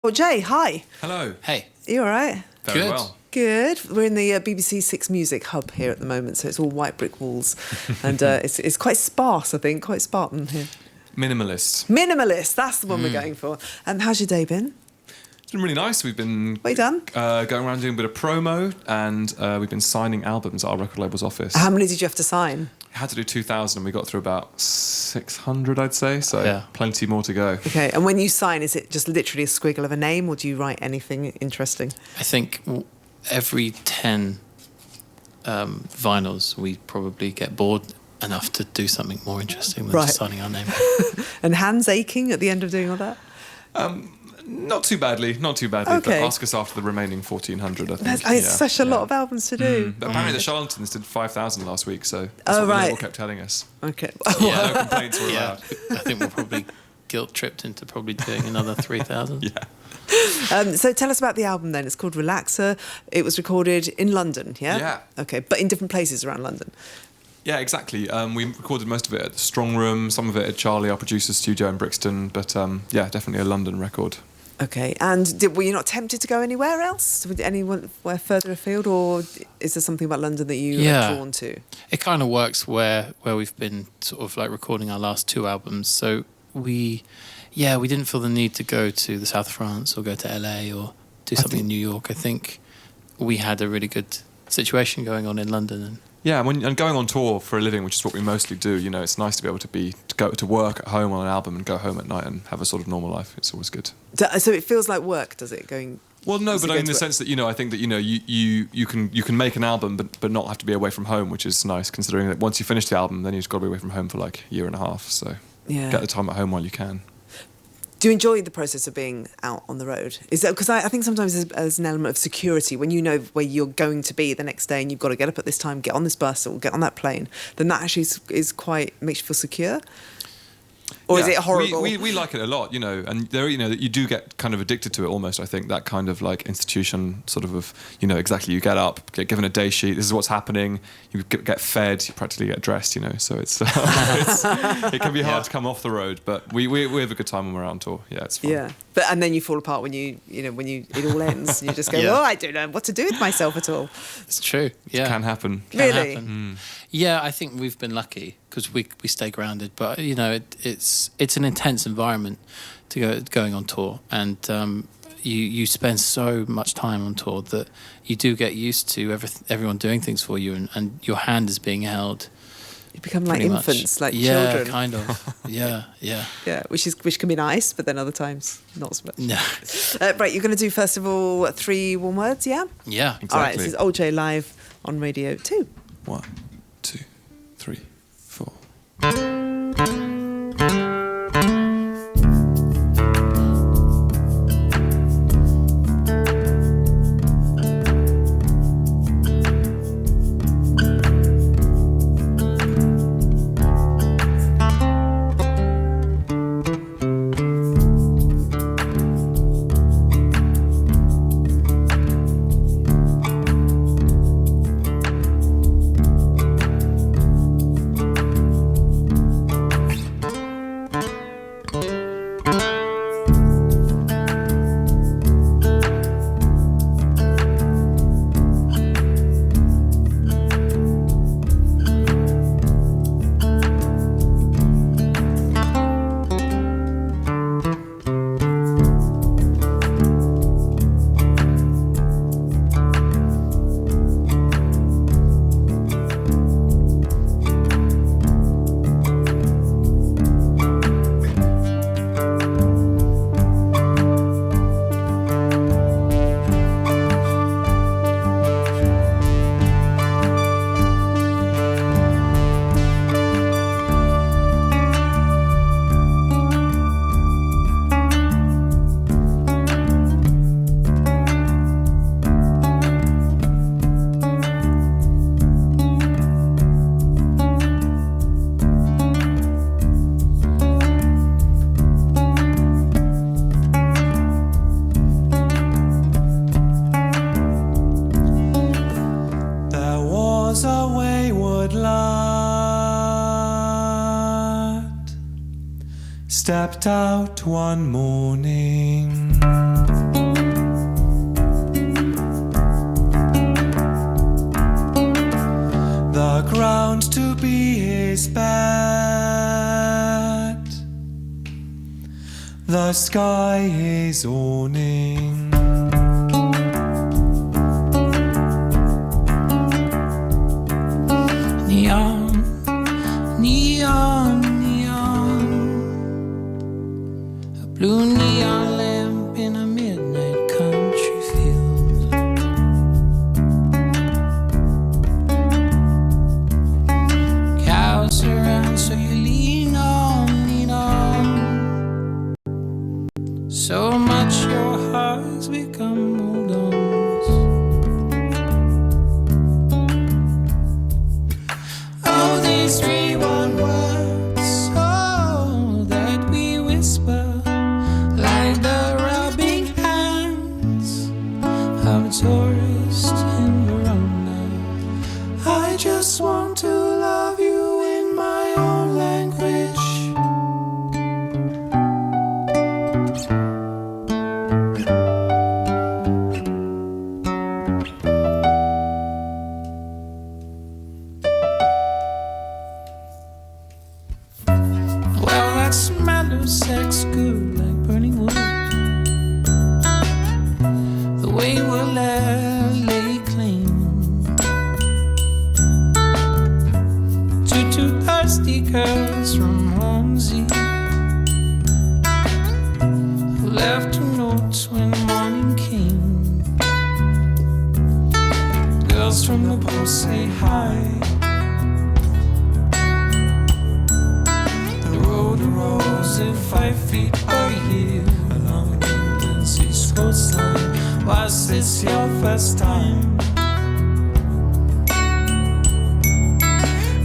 Well, Jay, hi. Hello. Hey. You all right? Very Good. well. Good. We're in the BBC Six Music hub here at the moment, so it's all white brick walls, and it's quite sparse. I think quite Spartan here. Minimalist. Minimalist. That's the one we're going for. How's your day been? It's been really nice. We've been What have you done? going around doing a bit of promo, and we've been signing albums at our record label's office. How many did you have to sign? We had to do 2,000, and we got through about 600, I'd say. So Yeah. plenty more to go. Okay. And when you sign, is it just literally a squiggle of a name, or do you write anything interesting? I think every 10 vinyls, we probably get bored enough to do something more interesting than just signing our name. And hands aching at the end of doing all that? Not too badly. Okay. But ask us after the remaining 1,400, I think. It's such a lot of albums to do. But apparently the Charlatans did 5,000 last week, so that's Oh, what the right. label kept telling us. Okay. No complaints were Yeah, allowed. I think we're probably guilt-tripped into probably doing another 3,000. Yeah. So tell us about the album then. It's called Relaxer. It was recorded in London, yeah? Yeah. Okay, but in different places around London. Yeah, exactly. We recorded most of it at the Strong Room, some of it at Charlie, our producer's studio in Brixton, but yeah, definitely a London record. Okay, and were you not tempted to go anywhere else? Anywhere further afield, or is there something about London that you are drawn to? It kind of works where we've been sort of like recording our last 2 albums. So we didn't feel the need to go to the south of France or go to LA or do something in New York. I think we had a really good situation going on in London. And Yeah, and going on tour for a living, which is what we mostly do, you know, it's nice to be able to go to work at home on an album and go home at night and have a sort of normal life. It's always good. So it feels like work, does it? Well, no, but in the sense that, you know, I think that, you know, you can make an album but not have to be away from home, which is nice, considering that once you finish the album, then you've got to be away from home for like a year and a half. So get the time at home while you can. Do you enjoy the process of being out on the road? Is that because I think sometimes there's an element of security when you know where you're going to be the next day and you've got to get up at this time, get on this bus or get on that plane, then that actually is quite makes you feel secure. Or is it horrible? We like it a lot, you know, and there, you know, that you do get kind of addicted to it almost. I think that kind of like institution, sort of, you know, exactly. You get up, get given a day sheet. This is what's happening. You get fed. You practically get dressed, you know. So it's it can be hard to come off the road, but we have a good time when we're out on tour. Yeah, it's fun. Yeah, and then you fall apart when it all ends. And you just go, oh, I don't know what to do with myself at all. it's true. Yeah, It can happen. Really? Yeah, I think we've been lucky because we stay grounded. But you know, it's an intense environment to going on tour, and you spend so much time on tour that you do get used to everyone doing things for you, and your hand is being held. You become like infants, like children. children. Yeah, kind of. Yeah. Yeah, which can be nice, but then other times not so much. No. Right, you're going to do first of all 3 one words, yeah? Yeah. Exactly. All right, this is Old J live on Radio 2. 1, 2, 3, 4. stepped out one morning. The ground to be his bed, the sky his awning. Neon, neon, neon. A blue neon lamp in a midnight country field. Cows around, so you lean on, lean on. So much your heart's become hold on. These 3 1 words, oh, that we whisper like the rubbing hands of a tourist in Verona. I just want to love you in my own language. Sex good like burning wood. The way we'll lay claim to 2 thirsty girls from Holmesy who left 2 notes when morning came. Girls from the post say hi. The rows at 5 feet per year along England's east coastline. Was this your first time?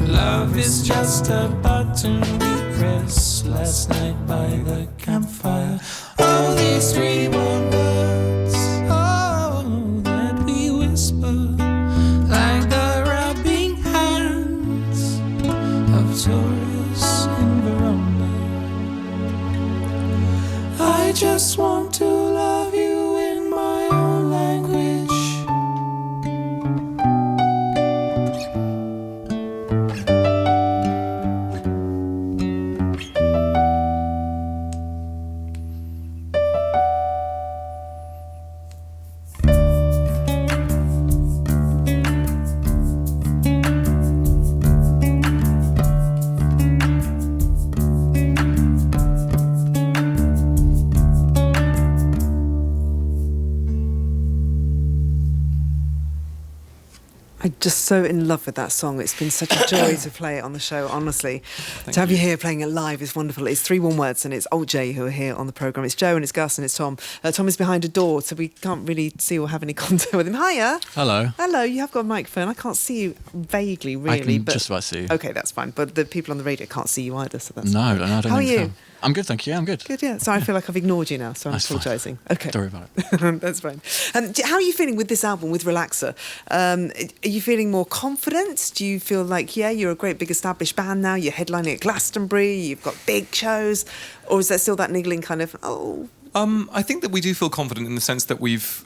Love is just a button we press last night by the campfire. Oh, these 3 1 words, oh, that we whisper like the rubbing hands of tourists in Verona. I just want to love you in my own language. I'm just so in love with that song. It's been such a joy to play it on the show, honestly. To have you here playing it live is wonderful. It's 3 1 words and it's Alt J who are here on the programme. It's Joe and it's Gus and it's Tom. Tom is behind a door, so we can't really see or have any contact with him. Hiya. Hello. Hello, you have got a microphone. I can't see you vaguely, really. I can just about see you. Okay, that's fine. But the people on the radio can't see you either, so that's No, fine. no, I don't How are think you? so. I'm good, thank you. Yeah, I'm good. Good, yeah. So I feel like I've ignored you now, so I'm That's fine. apologising. Okay. Don't worry about it. That's fine. How are you feeling with this album, with Relaxer? Are you feeling more confident? Do you feel like, yeah, you're a great big established band now, you're headlining at Glastonbury, you've got big shows, or is there still that niggling kind of, I think that we do feel confident in the sense that we've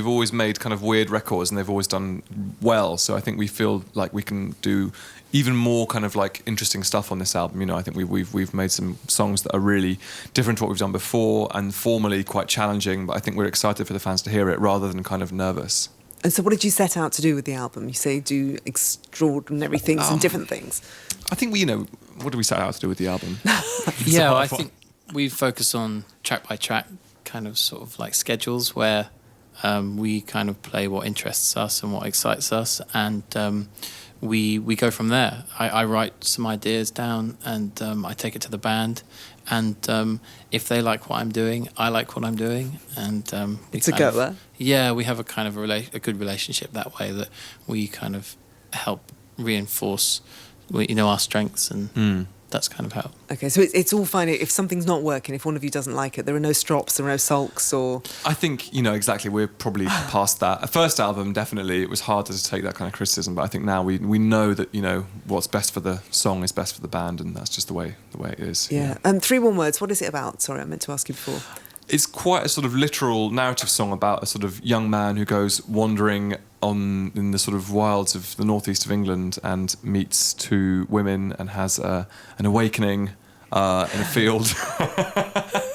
always made kind of weird records and they've always done well. So I think we feel like we can do even more kind of like interesting stuff on this album. You know, I think we've made some songs that are really different to what we've done before and formally quite challenging. But I think we're excited for the fans to hear it rather than kind of nervous. And so what did you set out to do with the album? You say do extraordinary things and different things. I think what did we set out to do with the album? Yeah, well, I think we focus on track by track kind of sort of like schedules where we kind of play what interests us and what excites us, and we go from there. I write some ideas down and I take it to the band, and if they like what I'm doing, I like what I'm doing, and it's a goer. Yeah, we have a kind of a good relationship that way, that we kind of help reinforce our strengths and that's kind of how. Okay, so it's all fine if something's not working. If one of you doesn't like it, there are no strops, there are no sulks, or. I think, exactly, we're probably past that. The first album, definitely, it was harder to take that kind of criticism, but I think now we know that, what's best for the song is best for the band, and that's just the way it is. Yeah. And 3 1 words, what is it about? Sorry, I meant to ask you before. It's quite a sort of literal narrative song about a sort of young man who goes wandering in the sort of wilds of the northeast of England and meets 2 women and has an awakening in a field.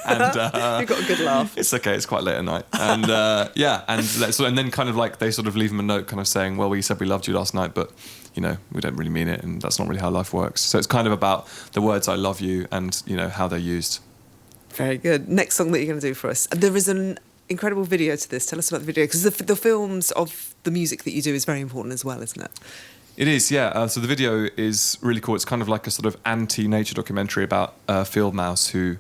And You've got a good laugh. It's okay. It's quite late at night, and and then kind of like they sort of leave him a note, kind of saying, "Well, we said we loved you last night, but we don't really mean it, and that's not really how life works." So it's kind of about the words "I love you" and how they're used. Very good. Next song that you're going to do for us. There is an incredible video to this. Tell us about the video, because the films of the music that you do is very important as well, isn't it? It is, yeah. So the video is really cool. It's kind of like a sort of anti-nature documentary about a field mouse who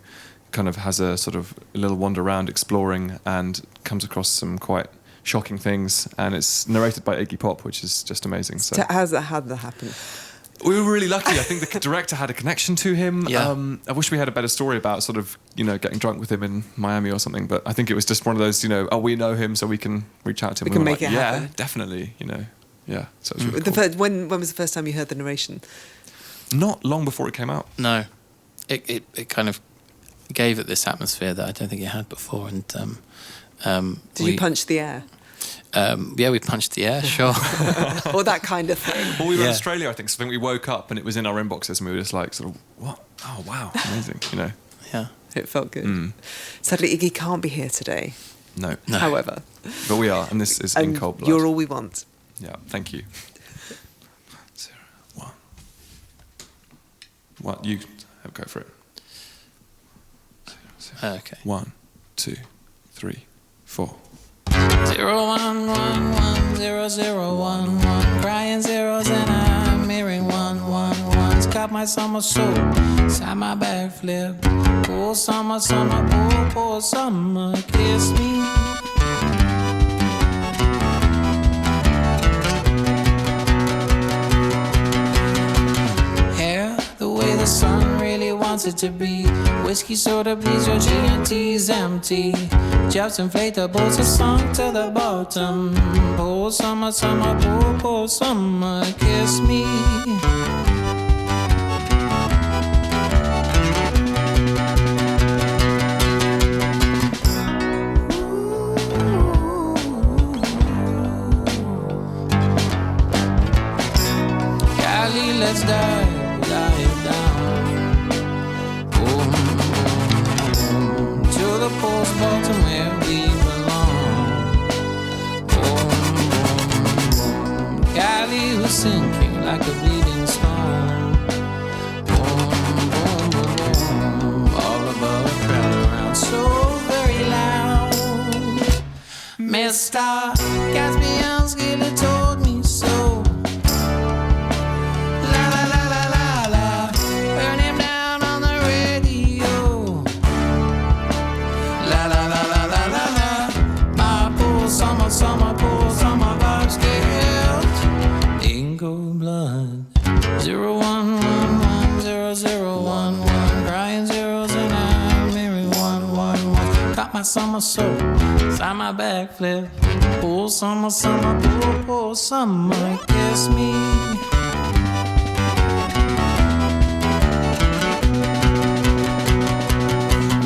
kind of has a sort of little wander around exploring and comes across some quite shocking things. And it's narrated by Iggy Pop, which is just amazing. So how did that happen? We were really lucky. I think the director had a connection to him. Yeah. I wish we had a better story about sort of, getting drunk with him in Miami or something. But I think it was just one of those, we know him, so we can reach out to him. We can make it happen. Yeah, definitely, Yeah, so it was really cool. When was the first time you heard the narration? Not long before it came out. No, it kind of gave it this atmosphere that I don't think it had before. And did you punch the air? Yeah, we punched the air, sure. Or that kind of thing. Well, we were in Australia, I think. So I think we woke up and it was in our inboxes, and we were just like, sort of, what? Oh, wow, amazing, Yeah, it felt good. Sadly, Iggy can't be here today. No. However, but we are, and this is in cold blood. You're all we want. Yeah, thank you. 0, 1. What you go for it? 0, okay. 1, 2, 3, 4. 0 1 1 1 0 0 1 1, crying zeros and I'm hearing 1 1 1's got my summer soul, side my back flip, pull summer, pull summer, kiss me. Hair the way the sun really wants it to be. Whiskey soda, please, your G&T's empty. Jobs inflatables, a song to the bottom. Pull summer, pull summer, kiss me. Cali, let's dive down. Boom, boom, to the post bottom where we belong. Boom, boom, boom. Cali who's sinking like a bleeding stone. Boom, boom, boom, boom. All above, crowd around, so very loud. Mr. Caspian's Gilly told me so. Summer pool, summer vibes get Dingo blood. 0 1 1 1 0 0 1 1, crying zeros and I'm hearing 1 1 1. Got my summer soul, side my back flip. Pull summer, pull summer, kiss me.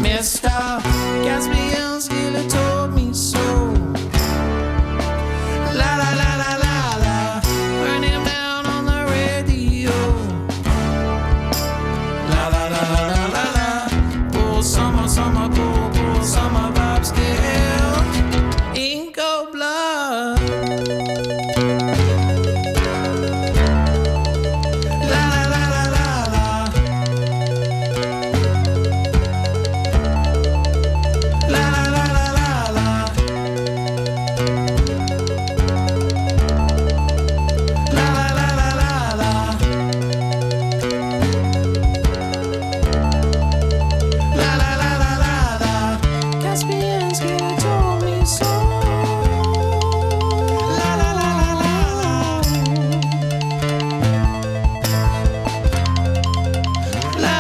Mr. Caspian's Gilly told me so. La la la la la la, burn him down on the radio. La la la la la la la, pull summer, pull summer vibes still. Ink of blood. La la la la la la. La la la la la la. Caspian's Gilly told me so. La la la la la la. La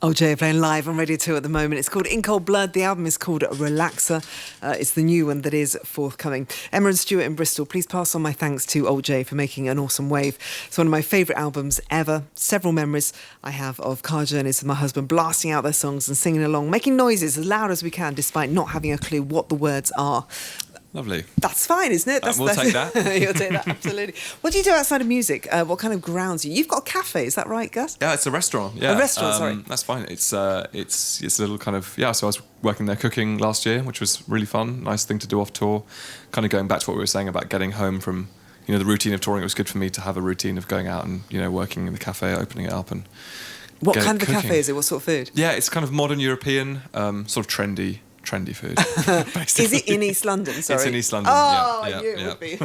OJ playing live on Radio 2 at the moment. It's called In Cold Blood. The album is called Relaxer. It's the new one that is forthcoming. Emma and Stuart in Bristol, please pass on my thanks to OJ for making an awesome wave. It's one of my favourite albums ever. Several memories I have of car journeys with my husband blasting out their songs and singing along, making noises as loud as we can despite not having a clue what the words are. Lovely. That's fine, isn't it? We'll take that. You'll take that, absolutely. What do you do outside of music? What kind of grounds you? You've got a cafe, is that right, Gus? Yeah, it's a restaurant. Yeah, a restaurant. Sorry, that's fine. It's a little kind of So I was working there cooking last year, which was really fun. Nice thing to do off tour. Kind of going back to what we were saying about getting home from the routine of touring. It was good for me to have a routine of going out and working in the cafe, opening it up and. What kind of a cafe is it? What sort of food? Yeah, it's kind of modern European, sort of trendy food. Is it in East London? Sorry. It's in East London. Oh, yeah, I knew it would be.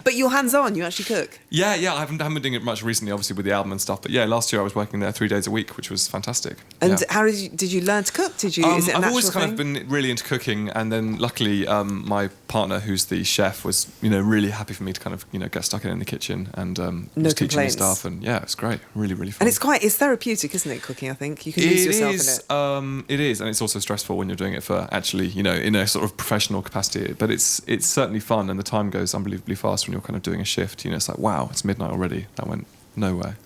But you're hands-on. You actually cook. Yeah. I haven't been doing it much recently, obviously with the album and stuff. But yeah, last year I was working there 3 days a week, which was fantastic. And how did you learn to cook? Did you? Is it a I've always natural kind of been really into cooking, and then luckily my partner, who's the chef, was really happy for me to kind of get stuck in the kitchen and was teaching me stuff. And yeah, it's great, really fun. And it's therapeutic, isn't it? Cooking, I think you can lose yourself in it. It is, and it's also stressful when you're doing it for actually in a sort of professional capacity. But it's certainly fun, and the time goes unbelievably fast when you're kind of doing a shift. It's like, wow, it's midnight already. That went nowhere.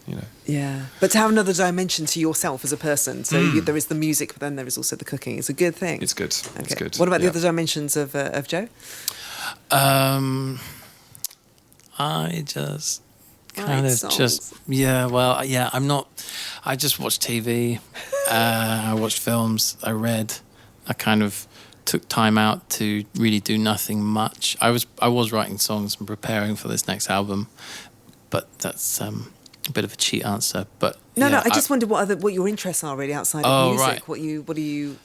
Yeah, but to have another dimension to yourself as a person. So there is the music, but then there is also the cooking. It's a good thing. It's good. Okay. It's good. What about the other dimensions of Joe? I just kind of songs. I'm not. I just watch TV. I watched films. I read. I kind of took time out to really do nothing much. I was writing songs and preparing for this next album, but that's a bit of a cheat answer. But no. I just wondered what your interests are really outside of music. Right.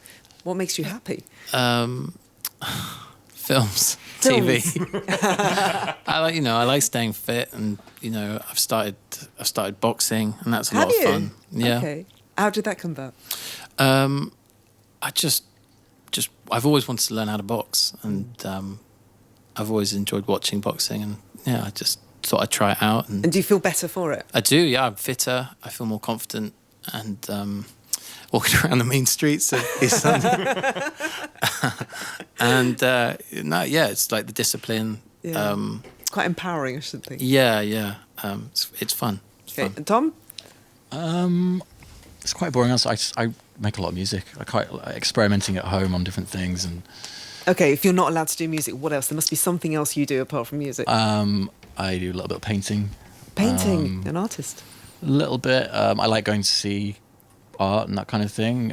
What makes you happy? Films, TV. I like staying fit, and I've started boxing, and that's a lot of fun. Yeah. Okay. How did that come about? I've always wanted to learn how to box, and I've always enjoyed watching boxing, and I just thought I'd try it out. And do you feel better for it? I do, yeah. I'm fitter. I feel more confident, and walking around the mean streets of East London. And it's like the discipline. Yeah. Quite empowering, I should think. Yeah. It's fun. Okay, and Tom? It's quite boring. I make a lot of music. I quite like experimenting at home on different things. And okay, if you're not allowed to do music, what else? There must be something else you do apart from music. I do a little bit of painting. Painting, an artist. A little bit. I like going to see art and that kind of thing.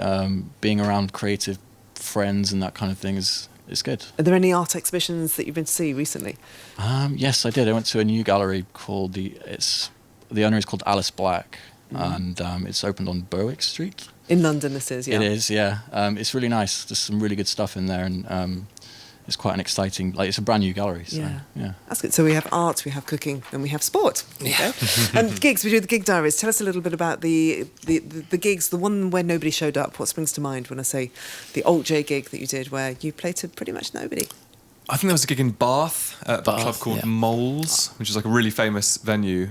Being around creative friends and that kind of thing is good. Are there any art exhibitions that you've been to see recently? Yes, I did. I went to a new gallery called the owner is called Alice Black, and it's opened on Berwick Street. In London, this is, yeah. It is, yeah. It's really nice. There's some really good stuff in there, and it's quite an exciting. It's a brand new gallery. So, yeah. That's good. So we have art, we have cooking, and we have sport. Yeah. And gigs. We do the gig diaries. Tell us a little bit about the gigs. The one where nobody showed up. What springs to mind when I say the Alt J gig that you did, where you played to pretty much nobody? I think there was a gig in Bath at a club called Moles, which is like a really famous venue.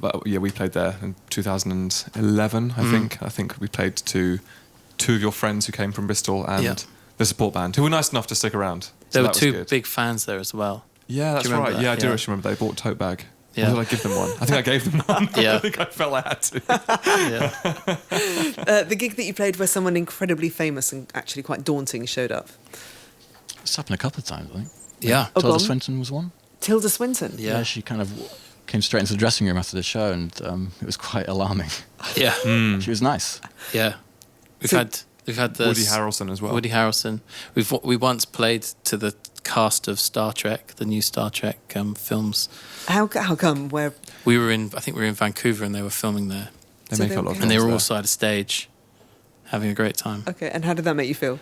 But yeah, we played there in 2011, I think. I think we played to two of your friends who came from Bristol and the support band, who were nice enough to stick around. There were two big fans there as well. Yeah, that's right. That? Yeah, I do actually remember they bought a tote bag. Yeah. Or did I give them one? I think I gave them one. Yeah. I think I felt I had to. The gig that you played where someone incredibly famous and actually quite daunting showed up. It's happened a couple of times, I think. Yeah. Tilda Swinton was one. Tilda Swinton? Yeah, she kind of came straight into the dressing room after the show, and it was quite alarming. Yeah. She was nice. Yeah. We've had the Woody Harrelson as well. Woody Harrelson. We once played to the cast of Star Trek, the new Star Trek films. How come? Where we were in? I think we were in Vancouver, and they were filming there. They make a lot of and they were there. all side of stage, having a great time. Okay, and how did that make you feel?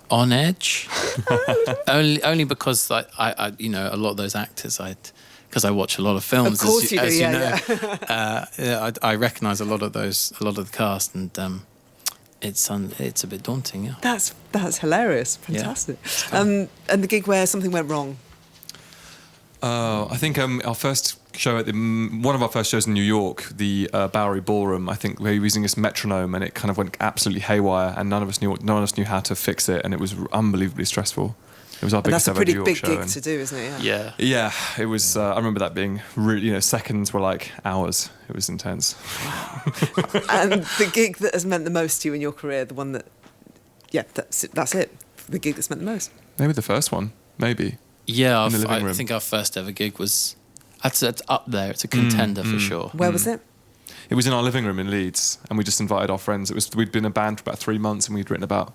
On edge. only because I a lot of those actors because I watch a lot of films. Of course you do, you know. I recognise a lot of the cast, and it's a bit daunting. Yeah. That's hilarious. Fantastic. Yeah. And the gig where something went wrong. I think our first show at one of our first shows in New York, the Bowery Ballroom. I think we were using this metronome, and it kind of went absolutely haywire, and none of us knew how to fix it, and it was unbelievably stressful. It was our And biggest that's a ever pretty New York big show, gig and to do, isn't it? Yeah. yeah, it was. I remember that being really, seconds were like hours. It was intense. And the gig that has meant the most to you in your career, the one that, that's it. The gig that's meant the most. Maybe the first one. Maybe. Yeah, In the living I room. think our first ever gig was. It's up there. It's a contender for sure. Where was it? It was in our living room in Leeds, and we just invited our friends. We'd been a band for about 3 months, and we'd written about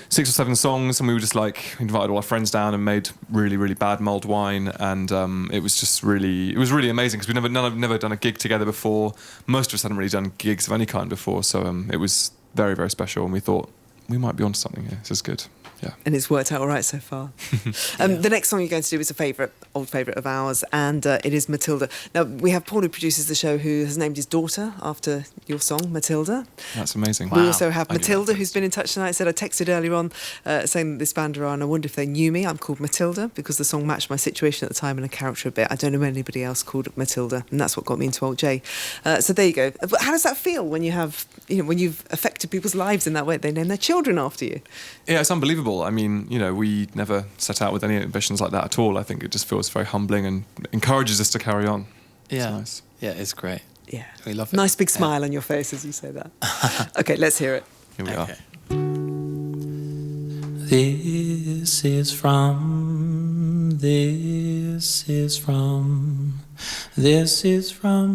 6 or 7 songs, and we were just like invited all our friends down and made really, really bad mulled wine, and it was really amazing because we'd never done a gig together before. Most of us hadn't really done gigs of any kind before, so it was very, very special, and we thought we might be onto something here. This is good. Yeah. And it's worked out all right so far. The next song you're going to do is a old favourite of ours, and it is Matilda. Now, we have Paul, who produces the show, who has named his daughter after your song, Matilda. That's amazing. We also have I knew Matilda, that. who's been in touch tonight. Said I texted earlier on saying that this band are on. I wonder if they knew me. I'm called Matilda because the song matched my situation at the time and a character a bit. I don't know anybody else called Matilda, and that's what got me into Old J. So there you go. But how does that feel when you have, when you've affected people's lives in that way? They name their children after you. Yeah, it's unbelievable. I mean, we never set out with any ambitions like that at all. I think it just feels very humbling and encourages us to carry on. It's Yeah. nice. Yeah, it's great. Yeah. We love it. Nice big smile on your face as you say that. Okay, let's hear it. Here we are. This is from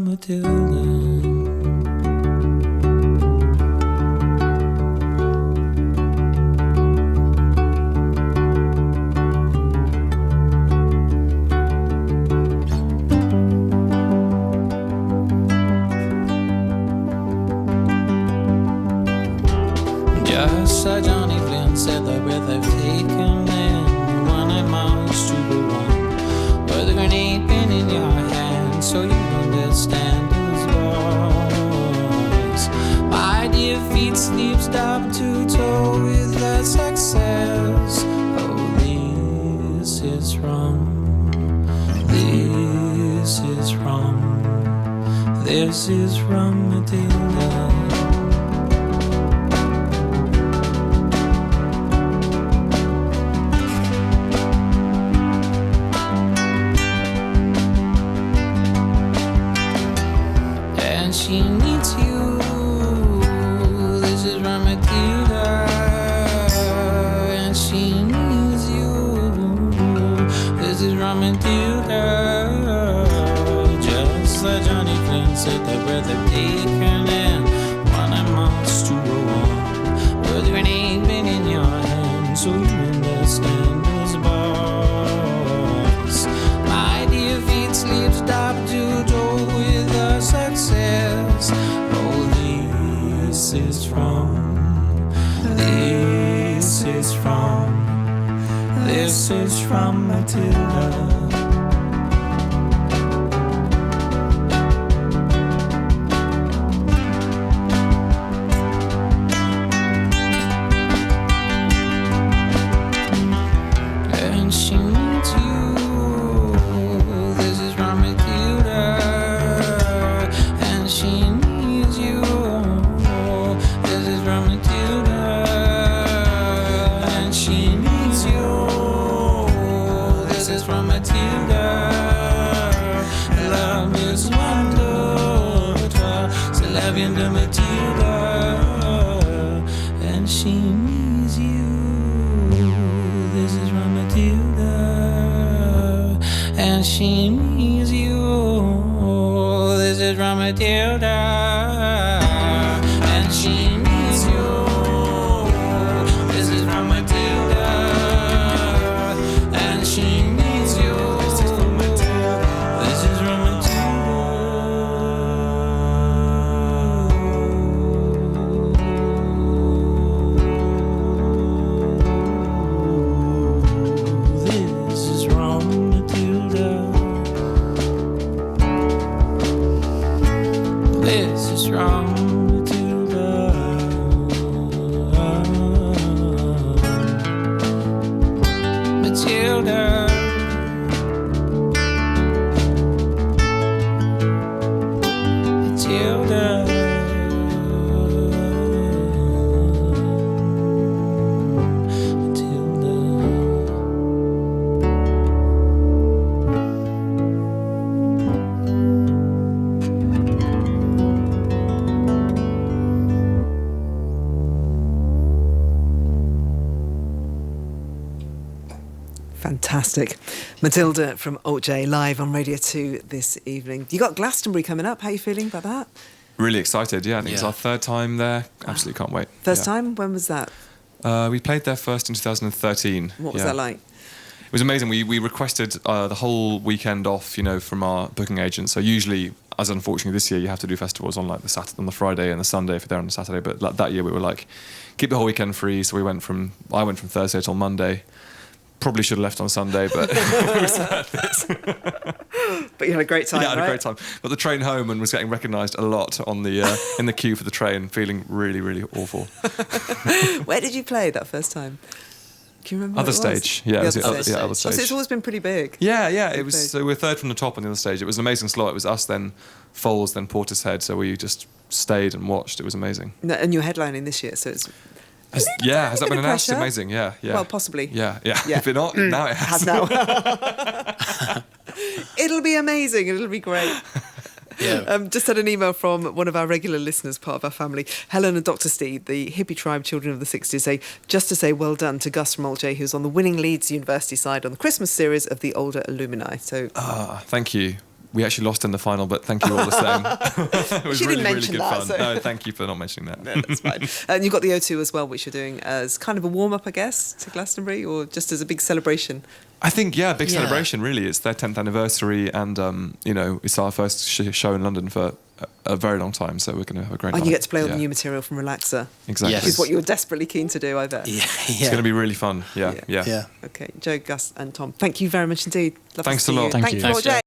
Matilda. Just like Johnny Flynn said, the breath they've taken in, one amounts to the one. With a grenade pin in your hand, so you understand his voice. My dear feet sleep stop to toe with the success. Oh, this is from Matilda. And she needs you. This is from Matilda. And she needs you. This is from Matilda. Just like Johnny Flynn said, the breath they've taken in, one amounts to a one. With a grenade been in your hand, so you understand his voice. My dear feet sleep stop to door with the success. Oh, this is from Matilda. And she needs you. This is from Matilda. And she needs you. This is from Matilda. And she needs you. This is from Matilda. Love is wonderful. C'est la vie de Matilda. And she needs you. This is from Matilda, and she needs you. This is from Matilda, and she needs you. This is from Matilda, and she needs you. This is from Matilda. This is from This is from Matilda. Matilda. Fantastic. Matilda from Alt J live on Radio 2 this evening. You got Glastonbury coming up. How are you feeling about that? Really excited, yeah. I think it's Yeah. our third time there. Absolutely can't wait. First Yeah. time? When was that? We played there first in 2013. What was yeah. that like? It was amazing. We requested the whole weekend off, from our booking agent. So usually, as unfortunately this year, you have to do festivals on like on the Friday and the Sunday if you're there on the Saturday. But like, that year we were like, keep the whole weekend free. So I went from Thursday till Monday. Probably should have left on Sunday, but But you had a great time, yeah, I had right? a great time. But the train home and was getting recognised a lot on the in the queue for the train, feeling really, really awful. Where did you play that first time? Can you remember? Other what it was? stage, yeah, The it was other the stage. other Oh, so stage. it's always been pretty big. Yeah, Big it was. stage. So we're third from the top on the other stage. It was an amazing slot. It was us, then Foals, then Portishead. So we just stayed and watched. It was amazing. No, and you're headlining this year, so it's Has that bit been of announced? pressure. Amazing, yeah. well, possibly. Yeah. Yeah. If it not, now it has. Has now. It'll be amazing. It'll be great. Yeah. Just had an email from one of our regular listeners, part of our family, Helen and Dr. Steve, the hippie tribe children of the 60s, just to say well done to Gus from Old J, who's on the winning Leeds University side on the Christmas series of the older alumni. So Thank you. We actually lost in the final, but thank you all the same. It was She didn't really, really mention good that, fun. so- No, thank you for not mentioning that. no, that's fine. And you've got the O2 as well, which you're doing as kind of a warm-up, I guess, to Glastonbury, or just as a big celebration. I think, big Yeah. celebration, really. It's their 10th anniversary, and, it's our first show in London for a very long time, so we're going to have a great night. And you get to play all Yeah. the new material from Relaxer, Exactly. Yes. which is what you were desperately keen to do, I bet. Yeah. It's going to be really fun. Yeah. Yeah. Okay, Joe, Gus and Tom, thank you very much indeed. Lovely Thanks to a see lot. you. Thank Thank you. you, Thanks, Alt J.